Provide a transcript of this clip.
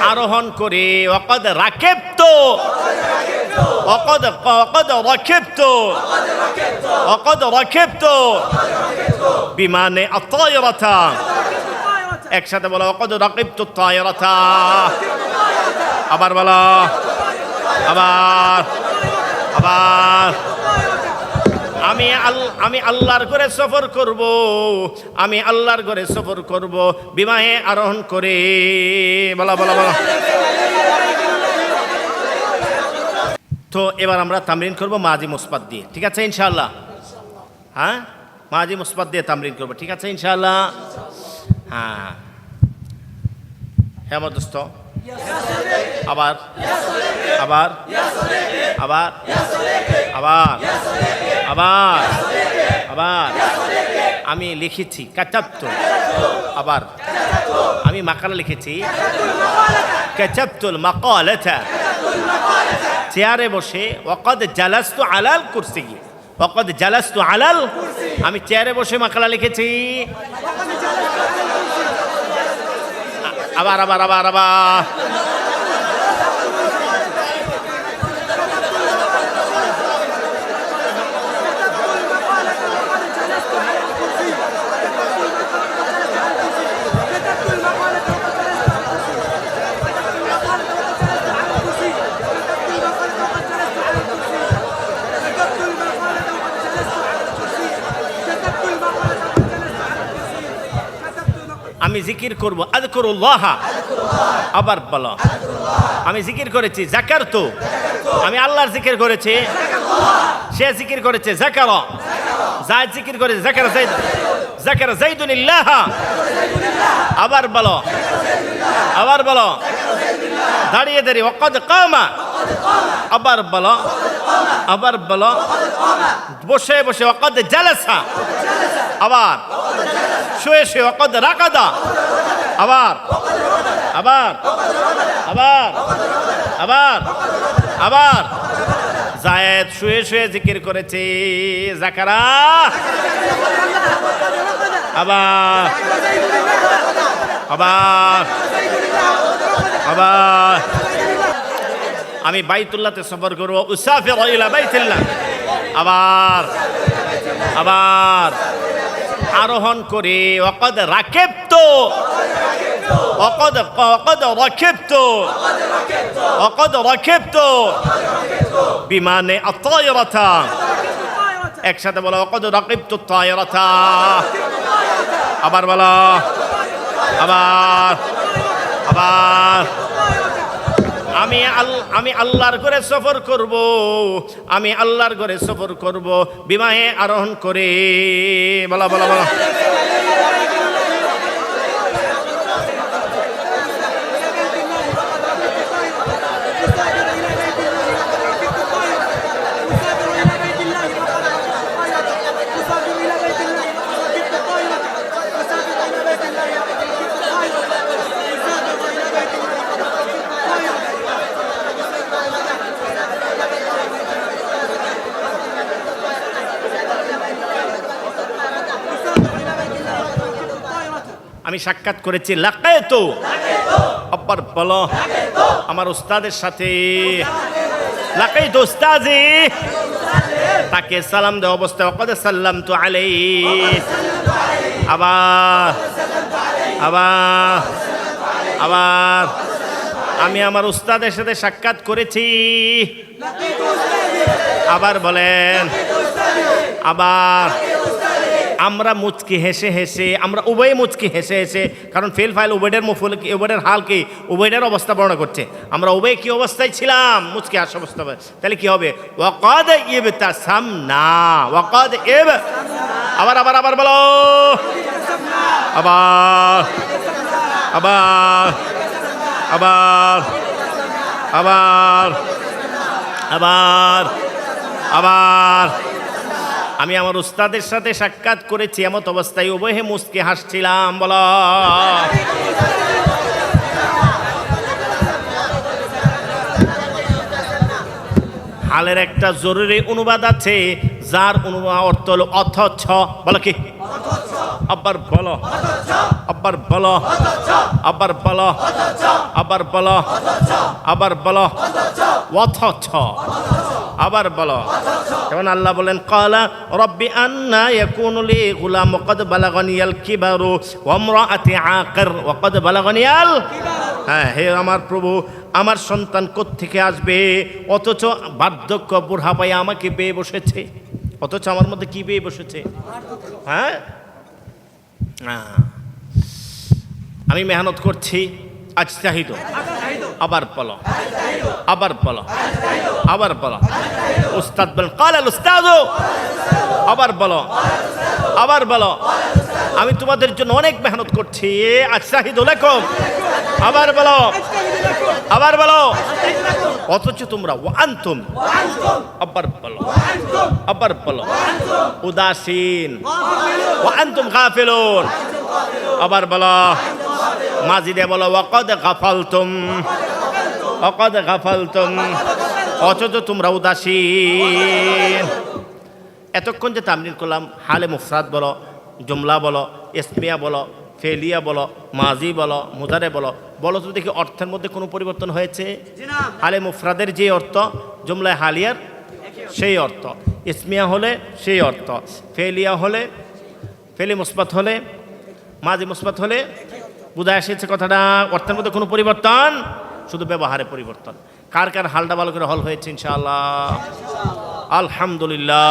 আরোহণ করে ওয়াকাদ রাকিবতু ওয়াকাদ রাকিবতু বিমানে আত-তায়রাতা একসাথে বলো ওয়াকাদ রাকিবতু আত-তায়রাতা আবার বলো আবার আমি আল্লাহর ঘরে সফর করব আমি আল্লাহর ঘরে সফর করব বিমানে আরোহণ করে বলা তো এবার আমরা তামরিন করব মাজি মুসবাত দিয়ে ঠিক আছে ইনশাআল্লাহ হ্যাঁ মাজি মুসবাত দিয়ে তামরিন করব ঠিক আছে ইনশাআল্লাহ হ্যাঁ হ্যাঁ আমার দোস্ত আবার আবার আবার আবার আবার আবার আমি লিখেছি কাতাবতু আবার আমি মাকালা লিখেছি কাতাবতুল মাকালাতা চেয়ারে বসে ওয়াকাদ জালাস্তু আলাল কুরসি ওয়াকাদ জালাস্তু আলাল আমি চেয়ারে বসে মাকালা লিখেছি আবার আবার আবার আবার আমি জিকির করব আযকুরুল্লাহ আবার বলো আমি জিকির করেছি যাকারতু আমি আল্লাহর জিকির করেছি সে জিকির করেছে যাকারা যায়েদ জিকির করেছে যাকারা যাইদুনিল্লাহ আবার বলো দাঁড়িয়ে দাঁড়িয়ে ওয়াকাদ কামা আবার বলো বসে বসে ওয়াকাদ জালাসা আবার শুয়ে শুয়ে ওয়াকাদ রাকাদা আবার যায়েদ শুয়ে শুয়ে জিকির করেছে যাকারা আবার আমি বাইতুল্লাহতে সফর করব উসাফিরু ইলা বাইতুল্লাহ আবার আরোহণ করে ওয়াকাদ রাকিবতু ওয়াকাদ রাকিবতু বিমানে আত-তায়রাতা একসাথে বলো ওয়াকাদ রাকিবতু আত-তায়রাতা আবার বলো আবার আমি আল্লাহর ঘরে সফর করব আমি আল্লাহর ঘরে সফর করব বিমানে আরোহণ করে বলা আমি সাক্ষাৎ করেছি লাকাইতু আবার বলো আমার উস্তাদের সাথে লাকাইতু উস্তাজি তাকে সালাম দেওয়া অবস্থায় ওয়াকাদ সাল্লামতু আলাইহি আবার আমি আমার উস্তাদের সাথে সাক্ষাৎ করেছি আবার বলেন আবার আমরা মুচকি হেসে আমরা উভয় মুচকি হেসে কারণ ফেল ফাইল উভয়ের মুফুল উভয়ের হাল কি উভয়ের অবস্থা বর্ণনা করছে আমরা উভয় কি অবস্থায় ছিলাম মুচকি হাসি অবস্থা তাহলে কি হবে ওয়াকাদ ইবতাসামনা ওয়াকাদ আবার বলো আবার আমি আমার উস্তাদের সাথে সাক্ষাৎ করেছি এমত অবস্থায় উভয়ে মুচকি হাসছিলাম বলো হালের একটা জরুরি অনুবাদ আছে যার অনুবাদ অর্থ হলো অথচ বলো কি আবার বলো, আবার বলো, আবার বলো, আবার বলো, আবার বলো, অথচ আবার বলো। যেমন আল্লাহ বলেন ক্বালা রব্বি আন্না ইয়াকুনু লি গুলাম ওয়া ক্বাদ বালাগানিয়াল কিবারু ওয়া ইমরাআতি আকির ওয়া ক্বাদ বালাগানিয়াল, হ্যাঁ, হে আমার প্রভু, আমার সন্তান কোত্থেকে আসবে, অথচ বার্ধক্য বুড়হাপায় আমাকে পেয়ে বসেছে। অথচ আমার মধ্যে কি পেয়ে বসেছে? হ্যাঁ, আমি মেহনত করছি, আজ চাহিদ, আবার বলো, আবার বলো, আবার বলো। উস্তাদ বলেন ক্বালাল উস্তাদু, আবার বলো, আবার বলো, আমি তোমাদের জন্য অনেক মেহনত করছি, আজতাহিদু লাকুম, আবার বলো, আবার বলো। অথচ তোমরা ওয়া আনতুম, আবার বলো, আবার বলো, উদাসীন, ওয়া আনতুম গাফিলুন, আবার বলো, মাজিদে বলো ওয়া ক্বাদ গাফালতুম, ওয়া ক্বাদ গাফালতুম, অথচ তোমরা উদাসীন। এতক্ষণ যে তামরিন করলাম, হালে মুফরাদ বলো, জুমলা বলো, ইসমিয়া বলো, ফেলিয়া বলো, মাজি বলো, মুজারে বলো, বলো তো দেখি অর্থের মধ্যে কোনো পরিবর্তন হয়েছে? হালে মুফরাদের যে অর্থ, জুমলায় হালিয়ার সেই অর্থ, ইসমিয়া হলে সেই অর্থ, ফেলিয়া হলে, ফেলি মুসবাত হলে, মাজি মুসবাত হলে, বুঝা এসেছে কথাটা? অর্থের মধ্যে কোনো পরিবর্তন, শুধু ব্যবহারে পরিবর্তন। কার কার হালটা ভালো করে হল হয়েছে ইনশাআল্লাহ? আলহামদুলিল্লাহ।